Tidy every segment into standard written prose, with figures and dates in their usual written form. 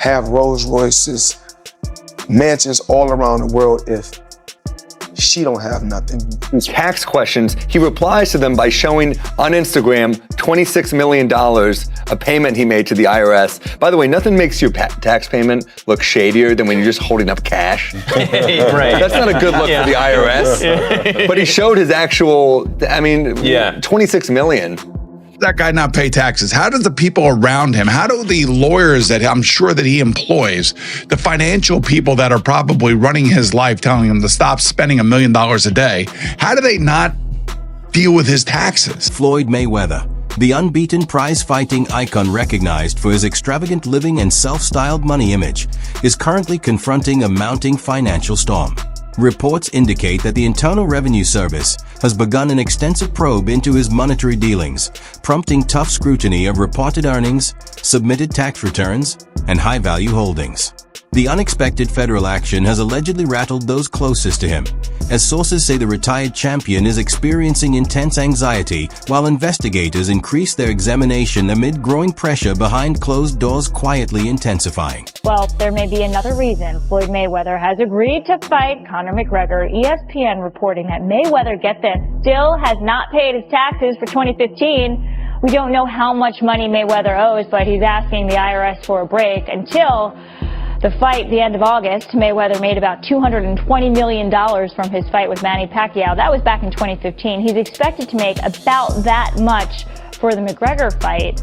have Rolls Royces, mansions all around the world if she don't have nothing? Tax questions, he replies to them by showing on Instagram $26 million, a payment he made to the IRS. By the way, nothing makes your tax payment look shadier than when you're just holding up cash. Right. That's not a good look for the IRS. But he showed his actual, $26 million. That guy not pay taxes? How do the people around him, how do the lawyers that I'm sure that he employs, the financial people that are probably running his life telling him to stop spending $1 million a day, how do they not deal with his taxes? Floyd Mayweather, the unbeaten prize-fighting icon recognized for his extravagant living and self-styled money image, is currently confronting a mounting financial storm. Reports indicate that the Internal Revenue Service has begun an extensive probe into his monetary dealings, prompting tough scrutiny of reported earnings, submitted tax returns, and high-value holdings. The unexpected federal action has allegedly rattled those closest to him, as sources say the retired champion is experiencing intense anxiety while investigators increase their examination amid growing pressure behind closed doors quietly intensifying. Well, there may be another reason Floyd Mayweather has agreed to fight Conor McGregor. ESPN reporting that Mayweather, get this, still has not paid his taxes for 2015. We don't know how much money Mayweather owes, but he's asking the IRS for a break until the fight, the end of August. Mayweather made about $220 million from his fight with Manny Pacquiao. That was back in 2015. He's expected to make about that much for the McGregor fight.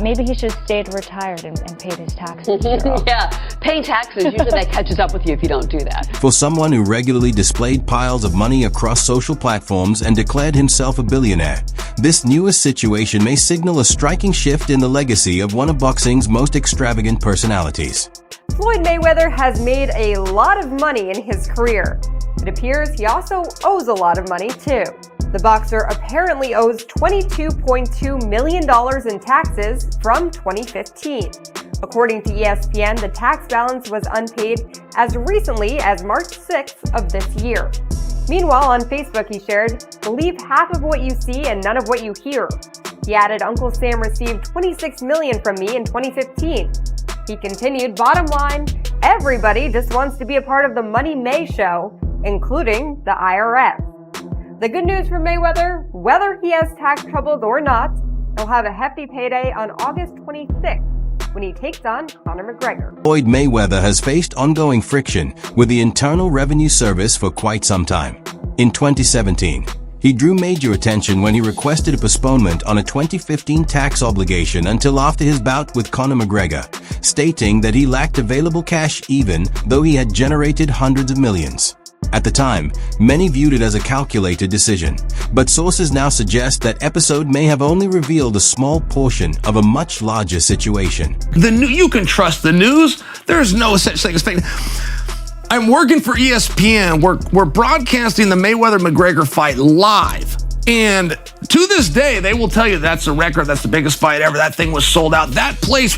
Maybe he should have stayed retired and paid his taxes. Yeah, pay taxes. Usually that catches up with you if you don't do that. For someone who regularly displayed piles of money across social platforms and declared himself a billionaire, this newest situation may signal a striking shift in the legacy of one of boxing's most extravagant personalities. Floyd Mayweather has made a lot of money in his career. It appears he also owes a lot of money too. The boxer apparently owes $22.2 million in taxes from 2015. According to ESPN, the tax balance was unpaid as recently as March 6th of this year. Meanwhile, on Facebook he shared, "Believe half of what you see and none of what you hear." He added, "Uncle Sam received $26 million from me in 2015. He continued, "Bottom line, everybody just wants to be a part of the Money May show, including the IRS." The good news for Mayweather, whether he has tax troubles or not, he'll have a hefty payday on August 26th when he takes on Conor McGregor. Floyd Mayweather has faced ongoing friction with the Internal Revenue Service for quite some time. In 2017, he drew major attention when he requested a postponement on a 2015 tax obligation until after his bout with Conor McGregor, stating that he lacked available cash even though he had generated hundreds of millions. At the time, many viewed it as a calculated decision, but sources now suggest that episode may have only revealed a small portion of a much larger situation. You can trust the news. There's no such thing as fake. I'm working for ESPN. We're broadcasting the Mayweather-McGregor fight live. And to this day, they will tell you that's a record. That's the biggest fight ever. That thing was sold out. That place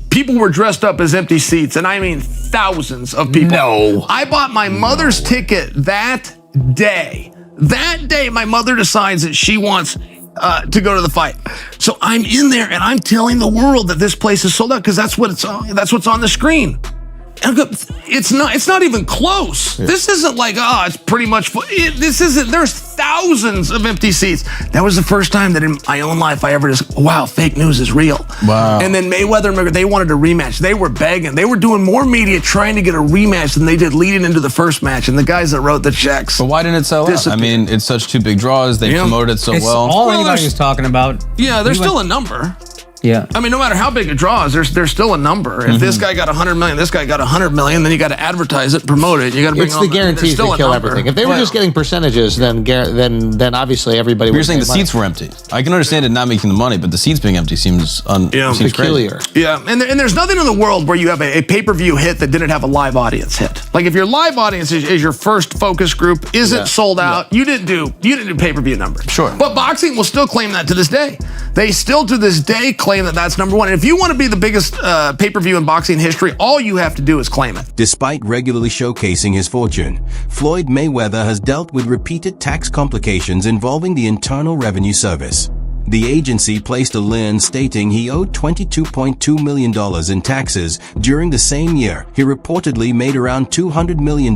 people were dressed up as empty seats. And I mean thousands of people. No. I bought my mother's ticket that day. That day, my mother decides that she wants to go to the fight. So I'm in there and I'm telling the world that this place is sold out because that's what's on the screen. And it's not even close. Yeah. This isn't like, it's pretty much full. There's thousands of empty seats. That was the first time that in my own life I ever just, wow, fake news is real. Wow. And then Mayweather and McGregor, they wanted a rematch. They were begging. They were doing more media trying to get a rematch than they did leading into the first match. And the guys that wrote the checks. But why didn't it sell out? I mean, it's such two big draws. They promoted it so well. All anybody was talking about. Yeah, there's still a number. Yeah. I mean, no matter how big a draw is, there's still a number. If this guy got 100 million, this guy got 100 million, then you got to advertise it, promote it. You got to bring. It's the guarantees that kill everything. If they were just getting percentages, then obviously everybody. You're saying the seats were empty. I can understand it not making the money, but the seats being empty seems peculiar. Crazy. Yeah, and there's nothing in the world where you have a pay-per-view hit that didn't have a live audience hit. Like if your live audience is your first focus group, isn't sold out, you didn't do pay-per-view numbers. Sure. But boxing will still claim that to this day. They still to this day claim that that's number one. And if you want to be the biggest pay-per-view in boxing history, all you have to do is claim it. Despite regularly showcasing his fortune, Floyd Mayweather has dealt with repeated tax complications involving the Internal Revenue Service. The agency placed a lien stating he owed $22.2 million in taxes during the same year. He reportedly made around $200 million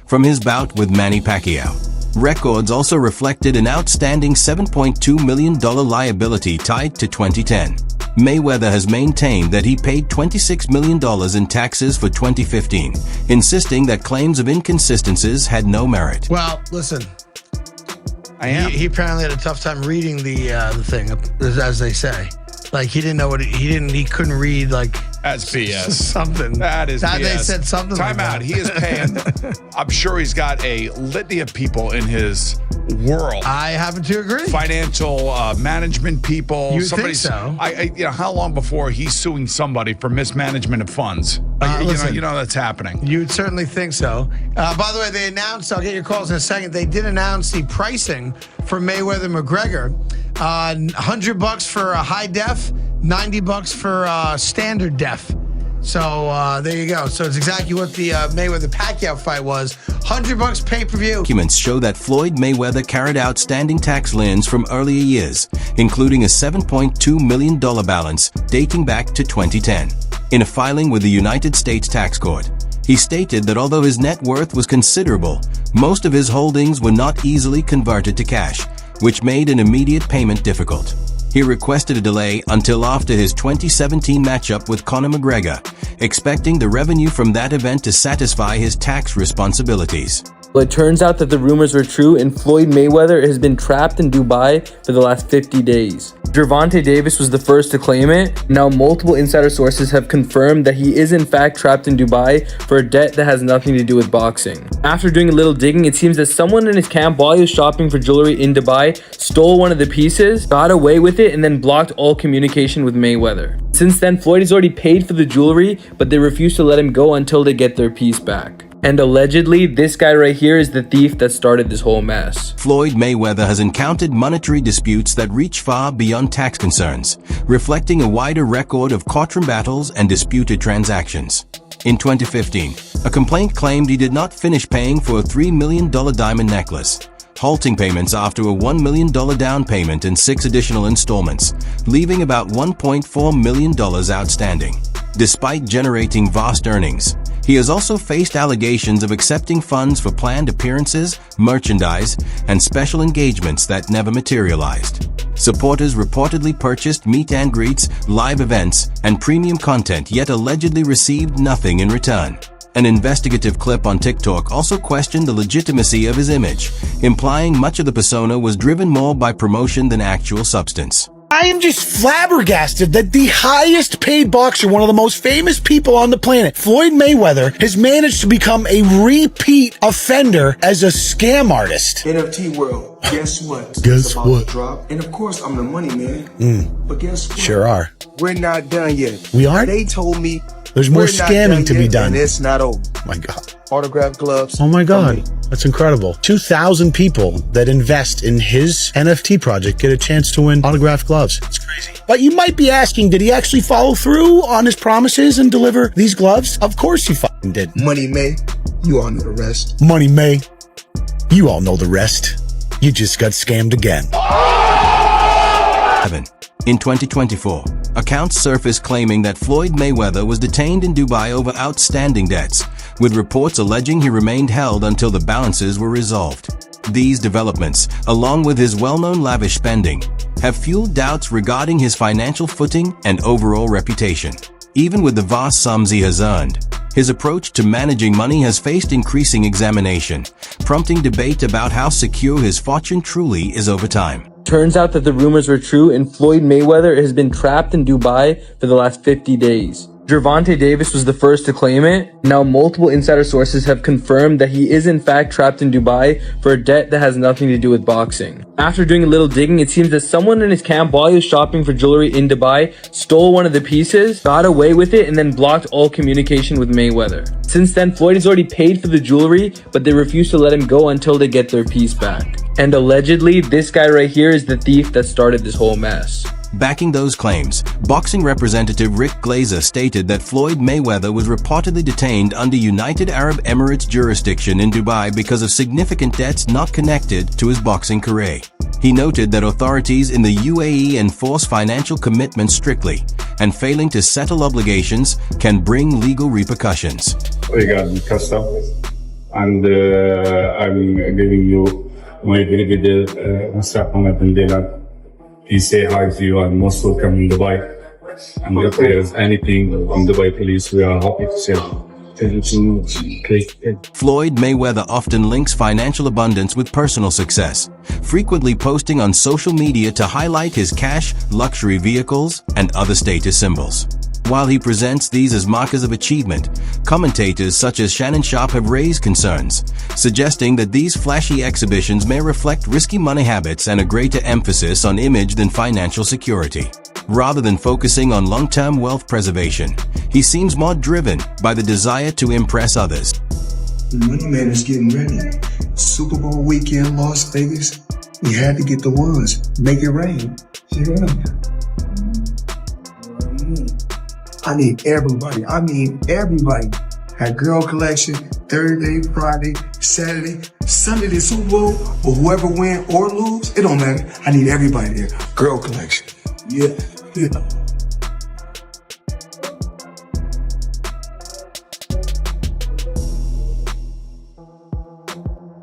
from his bout with Manny Pacquiao. Records also reflected an outstanding $7.2 million liability tied to 2010. Mayweather has maintained that he paid $26 million in taxes for 2015, insisting that claims of inconsistencies had no merit. Well, listen. He apparently had a tough time reading the thing, as they say. Like he didn't know what he couldn't read like That's BS. something. That is BS. They said something. Time like out. that. He is paying. I'm sure he's got a litany of people in his world. I happen to agree. Financial management people. You think so? How long before he's suing somebody for mismanagement of funds? Listen, you know that's happening. You'd certainly think so. By the way, they announced, I'll get your calls in a second, they did announce the pricing for Mayweather-McGregor. $100 for a high def, $90 for standard def. So there you go. So it's exactly what the Mayweather-Pacquiao fight was. $100 pay-per-view. Documents show that Floyd Mayweather carried out standing tax liens from earlier years, including a $7.2 million balance dating back to 2010. In a filing with the United States Tax Court, he stated that although his net worth was considerable, most of his holdings were not easily converted to cash, which made an immediate payment difficult. He requested a delay until after his 2017 matchup with Conor McGregor, expecting the revenue from that event to satisfy his tax responsibilities. Well, it turns out that the rumors were true and Floyd Mayweather has been trapped in Dubai for the last 50 days. Gervonta Davis was the first to claim it. Now multiple insider sources have confirmed that he is in fact trapped in Dubai for a debt that has nothing to do with boxing. After doing a little digging, it seems that someone in his camp while he was shopping for jewelry in Dubai stole one of the pieces, got away with it, and then blocked all communication with Mayweather. Since then, Floyd has already paid for the jewelry, but they refuse to let him go until they get their piece back. And allegedly, this guy right here is the thief that started this whole mess. Floyd Mayweather has encountered monetary disputes that reach far beyond tax concerns, reflecting a wider record of courtroom battles and disputed transactions. In 2015, a complaint claimed he did not finish paying for a $3 million diamond necklace, halting payments after a $1 million down payment and 6 additional installments, leaving about $1.4 million outstanding. Despite generating vast earnings, he has also faced allegations of accepting funds for planned appearances, merchandise, and special engagements that never materialized. Supporters reportedly purchased meet and greets, live events, and premium content, yet allegedly received nothing in return. An investigative clip on TikTok also questioned the legitimacy of his image, implying much of the persona was driven more by promotion than actual substance. I am just flabbergasted that the highest paid boxer, one of the most famous people on the planet, Floyd Mayweather, has managed to become a repeat offender as a scam artist. NFT world, guess what? Guess what? Drop. And of course, I'm the money man. But guess what? Sure are. We're not done yet. We aren't? They told me there's more we're not scamming to be yet, done. And it's not over. My God. Autograph gloves. Oh my God. That's incredible. 2,000 people that invest in his NFT project get a chance to win autographed gloves. It's crazy. But you might be asking, did he actually follow through on his promises and deliver these gloves? Of course he fucking did. Money May, you all know the rest. Money May, you all know the rest. You just got scammed again. In 2024, accounts surfaced claiming that Floyd Mayweather was detained in Dubai over outstanding debts, with reports alleging he remained held until the balances were resolved. These developments, along with his well-known lavish spending, have fueled doubts regarding his financial footing and overall reputation. Even with the vast sums he has earned, his approach to managing money has faced increasing examination, prompting debate about how secure his fortune truly is over time. Turns out that the rumors were true and Floyd Mayweather has been trapped in Dubai for the last 50 days. Gervonta Davis was the first to claim it. Now multiple insider sources have confirmed that he is in fact trapped in Dubai for a debt that has nothing to do with boxing. After doing a little digging, it seems that someone in his camp while he was shopping for jewelry in Dubai stole one of the pieces, got away with it, and then blocked all communication with Mayweather. Since then, Floyd has already paid for the jewelry, but they refuse to let him go until they get their piece back. And allegedly, this guy right here is the thief that started this whole mess. Backing those claims, boxing representative Rick Glazer stated that Floyd Mayweather was reportedly detained under United Arab Emirates jurisdiction in Dubai because of significant debts not connected to his boxing career. He noted that authorities in the UAE enforce financial commitments strictly, and failing to settle obligations can bring legal repercussions. We got custom, and I'm giving you my very good Mr. and Dylan. He say hi to you and most welcome in Dubai. And if there's anything on Dubai police, we are happy to serve. Floyd Mayweather often links financial abundance with personal success, frequently posting on social media to highlight his cash, luxury vehicles, and other status symbols. While he presents these as markers of achievement, commentators such as Shannon Sharp have raised concerns, suggesting that these flashy exhibitions may reflect risky money habits and a greater emphasis on image than financial security. Rather than focusing on long-term wealth preservation, he seems more driven by the desire to impress others. The money man is getting ready. Super Bowl weekend, Las Vegas. We had to get the ones. Make it rain. Yeah. I need everybody. I mean everybody. Had girl collection, Thursday, Friday, Saturday, Sunday, the Super Bowl, or whoever win or lose, it don't matter. I need everybody there. Girl collection. Yeah.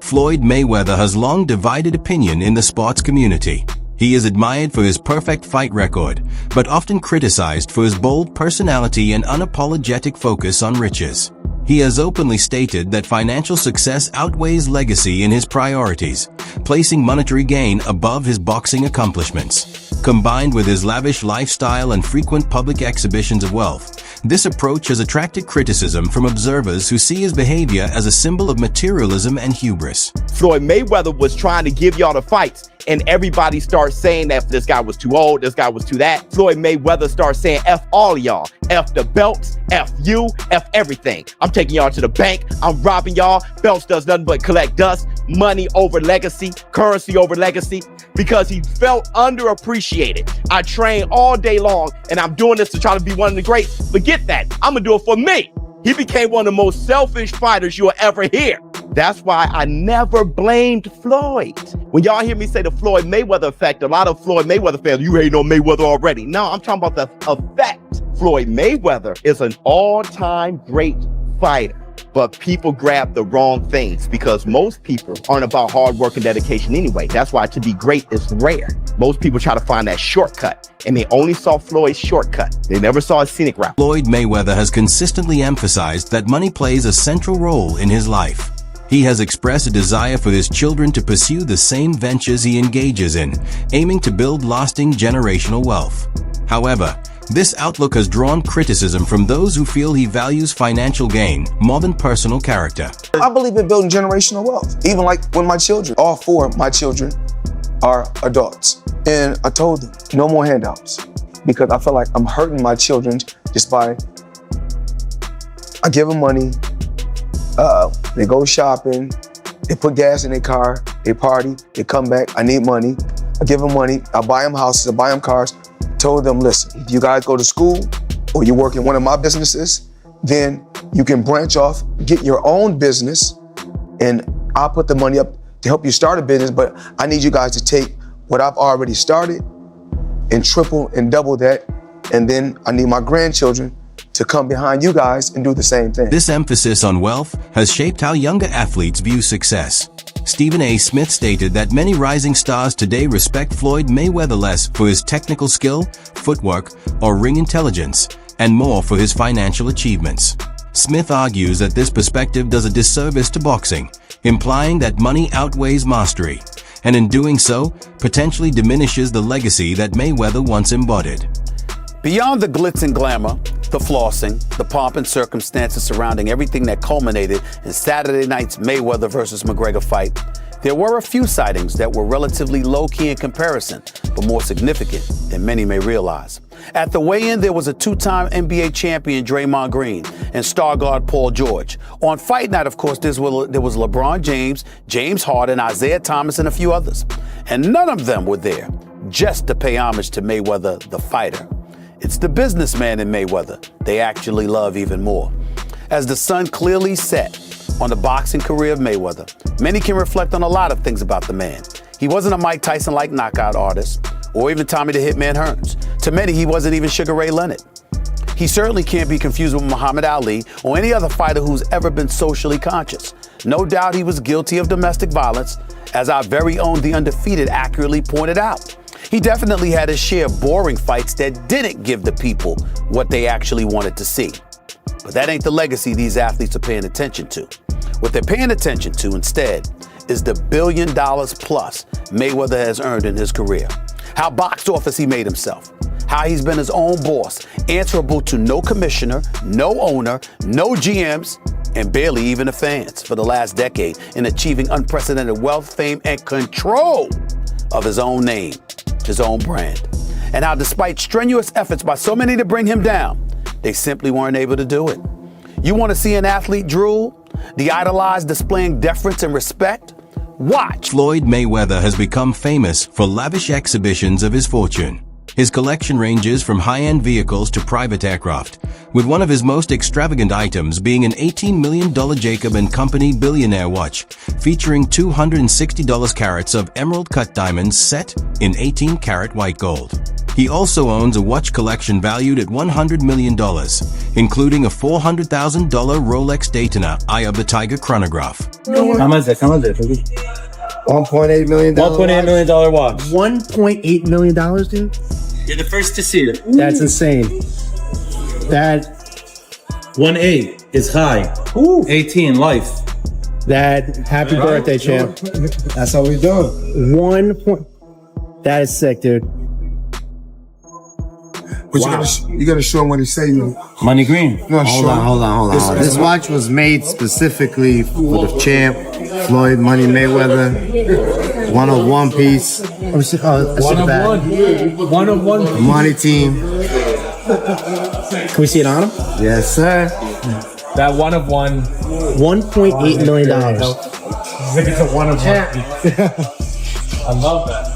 Floyd Mayweather has long divided opinion in the sports community. He is admired for his perfect fight record, but often criticized for his bold personality and unapologetic focus on riches. He has openly stated that financial success outweighs legacy in his priorities, placing monetary gain above his boxing accomplishments. Combined with his lavish lifestyle and frequent public exhibitions of wealth, this approach has attracted criticism from observers who see his behavior as a symbol of materialism and hubris. Floyd Mayweather was trying to give y'all the fights, and everybody starts saying that this guy was too old, this guy was too that. Floyd Mayweather starts saying F all of y'all. F the belts, F you, F everything. I'm taking y'all to the bank, I'm robbing y'all. Belts does nothing but collect dust, money over legacy, currency over legacy, because he felt underappreciated. I train all day long, and I'm doing this to try to be one of the greats. Forget that, I'm gonna do it for me. He became one of the most selfish fighters you'll ever hear. That's why I never blamed Floyd. When y'all hear me say the Floyd Mayweather effect, a lot of Floyd Mayweather fans, you hating on Mayweather already. No, I'm talking about the effect. Floyd Mayweather is an all-time great fighter, but people grab the wrong things because most people aren't about hard work and dedication anyway. That's why to be great is rare. Most people try to find that shortcut, and they only saw Floyd's shortcut. They never saw a scenic route. Floyd Mayweather has consistently emphasized that money plays a central role in his life. He has expressed a desire for his children to pursue the same ventures he engages in, aiming to build lasting generational wealth. However, this outlook has drawn criticism from those who feel he values financial gain more than personal character. I believe in building generational wealth. Even like when my children, all four of my children are adults. And I told them, no more handouts. Because I feel like I'm hurting my children just by, I give them money, they go shopping, they put gas in their car, they party, they come back, I need money. I give them money, I buy them houses, I buy them cars. Told them, listen, if you guys go to school or you work in one of my businesses, then you can branch off, get your own business, and I'll put the money up to help you start a business, but I need you guys to take what I've already started and triple and double that, and then I need my grandchildren to come behind you guys and do the same thing. This emphasis on wealth has shaped how younger athletes view success. Stephen A. Smith stated that many rising stars today respect Floyd Mayweather less for his technical skill, footwork, or ring intelligence, and more for his financial achievements. Smith argues that this perspective does a disservice to boxing, implying that money outweighs mastery, and in doing so, potentially diminishes the legacy that Mayweather once embodied. Beyond the glitz and glamour, the flossing, the pomp and circumstances surrounding everything that culminated in Saturday night's Mayweather versus McGregor fight, there were a few sightings that were relatively low-key in comparison, but more significant than many may realize. At the weigh-in, there was a two-time NBA champion Draymond Green and star guard Paul George. On fight night, of course, there was LeBron James, James Harden, Isaiah Thomas, and a few others. And none of them were there just to pay homage to Mayweather, the fighter. It's the businessman in Mayweather they actually love even more. As the sun clearly set on the boxing career of Mayweather, many can reflect on a lot of things about the man. He wasn't a Mike Tyson-like knockout artist, or even Tommy the Hitman Hearns. To many, he wasn't even Sugar Ray Leonard. He certainly can't be confused with Muhammad Ali or any other fighter who's ever been socially conscious. No doubt he was guilty of domestic violence, as our very own The Undefeated accurately pointed out. He definitely had his share of boring fights that didn't give the people what they actually wanted to see. But that ain't the legacy these athletes are paying attention to. What they're paying attention to instead is the $1 billion plus Mayweather has earned in his career. How box office he made himself. How he's been his own boss, answerable to no commissioner, no owner, no GMs, and barely even the fans for the last decade in achieving unprecedented wealth, fame, and control of his own name, his own brand. And how despite strenuous efforts by so many to bring him down, they simply weren't able to do it. You want to see an athlete drool? The idolized displaying deference and respect? Watch. Floyd Mayweather has become famous for lavish exhibitions of his fortune. His collection ranges from high-end vehicles to private aircraft, with one of his most extravagant items being an $18 million Jacob & Company billionaire watch, featuring 260 carats of emerald-cut diamonds set in 18-karat white gold. He also owns a watch collection valued at $100 million, including a $400,000 Rolex Daytona Eye of the Tiger chronograph. How much is that? $1.8 million. $1.8 million watch. $1.8 million, dude? You're the first to see it. That's insane. That 1.8 is high. 18 life. That happy birthday, champ. That's how we doing. That is sick, dude. But you gotta show him what he say, man. Money green. No, hold on. This watch was made specifically for the champ, Floyd Money Mayweather. One of one piece. One of one. Money team. Can we see it on him? Yes, sir. That one of one. $1.8 million. It's a one of one. I love that.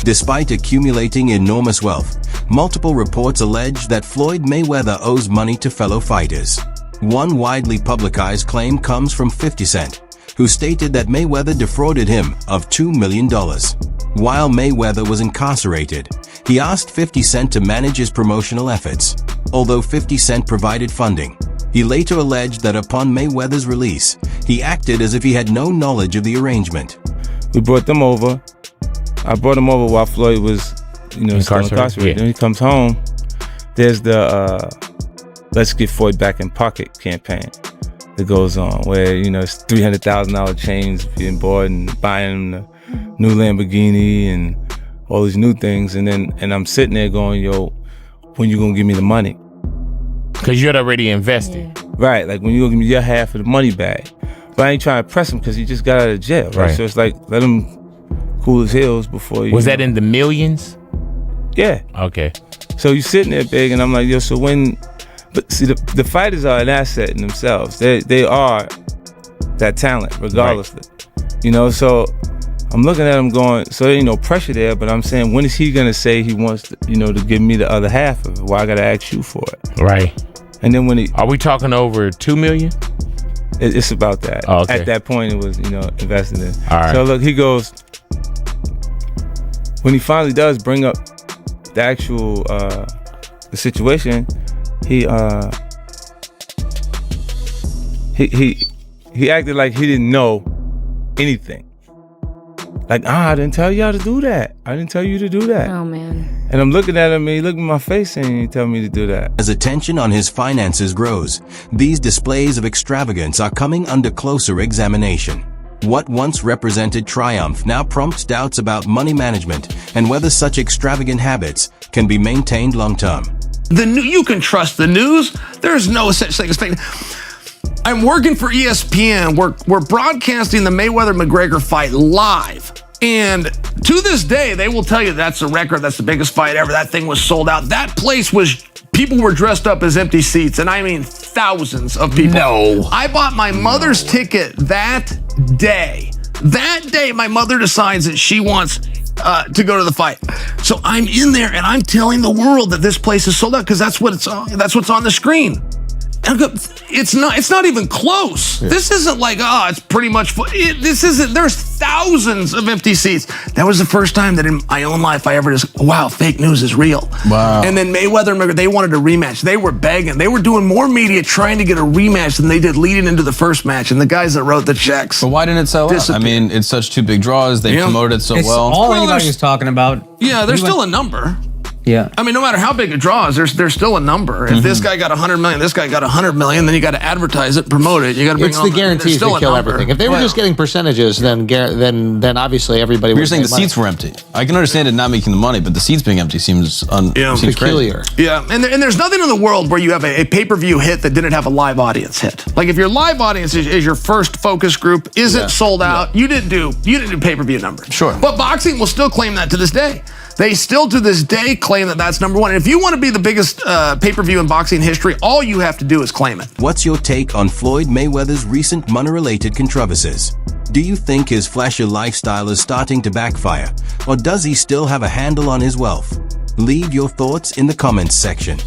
Despite accumulating enormous wealth, multiple reports allege that Floyd Mayweather owes money to fellow fighters. One widely publicized claim comes from 50 Cent, who stated that Mayweather defrauded him of $2 million. While Mayweather was incarcerated, he asked 50 Cent to manage his promotional efforts. Although 50 Cent provided funding, he later alleged that upon Mayweather's release, he acted as if he had no knowledge of the arrangement. We brought them over. I brought them over while Floyd was, incarcerated. Yeah. Then he comes home. There's the Let's Get Floyd Back in Pocket campaign that goes on, where it's $300,000 chains being bought and buying the new Lamborghini and all these new things, and I'm sitting there going, "Yo, when you gonna give me the money?" Because you'd already invested, right? Like when you gonna give me your half of the money back? But I ain't trying to press him because he just got out of jail, right? So it's like, let him cool his heels before you. Was that in the millions? Yeah. Okay. So you sitting there big, and I'm like, yo, so when, but see, the fighters are an asset in themselves. They are that talent, regardless. Right. So I'm looking at him going, so there ain't no pressure there, but I'm saying, when is he gonna say he wants to, to give me the other half of it? Why I gotta ask you for it? Right. And then when are we talking over $2 million? It's about that. Oh, okay. At that point, it was, invested in. All right. So look, he goes, when he finally does bring up the actual, the situation, he acted like he didn't know anything. Like, I didn't tell y'all to do that. I didn't tell you to do that. Oh, man. And I'm looking at him, and he looked in my face and he told me to do that. As attention on his finances grows, these displays of extravagance are coming under closer examination. What once represented triumph now prompts doubts about money management and whether such extravagant habits can be maintained long-term. You can trust the news. There's no such thing as fake. I'm working for ESPN. We're broadcasting the Mayweather-McGregor fight live. And to this day, they will tell you that's a record. That's the biggest fight ever. That thing was sold out. That place people were dressed up as empty seats. And I mean thousands of people. No. I bought my mother's ticket that day. That day, my mother decides that she wants to go to the fight. So I'm in there and I'm telling the world that this place is sold out because that's what's on the screen. It's not even close. Yeah. This isn't like, it's pretty much this isn't. There's thousands of empty seats. That was the first time that in my own life I ever just, wow, fake news is real. Wow. And then Mayweather and McGregor, they wanted a rematch. They were begging. They were doing more media trying to get a rematch than they did leading into the first match. And the guys that wrote the checks. But why didn't it sell out? I mean, it's such two big draws. They promoted it so It's well. all anybody was talking about. Yeah, there's still a number. Yeah. I mean, no matter how big a draw is, there's still a number. If this guy got 100 million, this guy got 100 million, then you got to advertise it, promote it. You got to bring It's the guarantees that kill everything. If they were just getting percentages, then obviously everybody would. You're saying the seats were empty. I can understand it not making the money, but the seats being empty seems seems peculiar. Crazy. Yeah, and there's nothing in the world where you have a pay-per-view hit that didn't have a live audience hit. Like if your live audience is your first focus group, isn't sold out, you didn't do pay-per-view numbers. Sure. But boxing will still claim that to this day. They still to this day claim that that's number one. And if you want to be the biggest pay-per-view in boxing history, all you have to do is claim it. What's your take on Floyd Mayweather's recent money-related controversies? Do you think his flashy lifestyle is starting to backfire, or does he still have a handle on his wealth? Leave your thoughts in the comments section.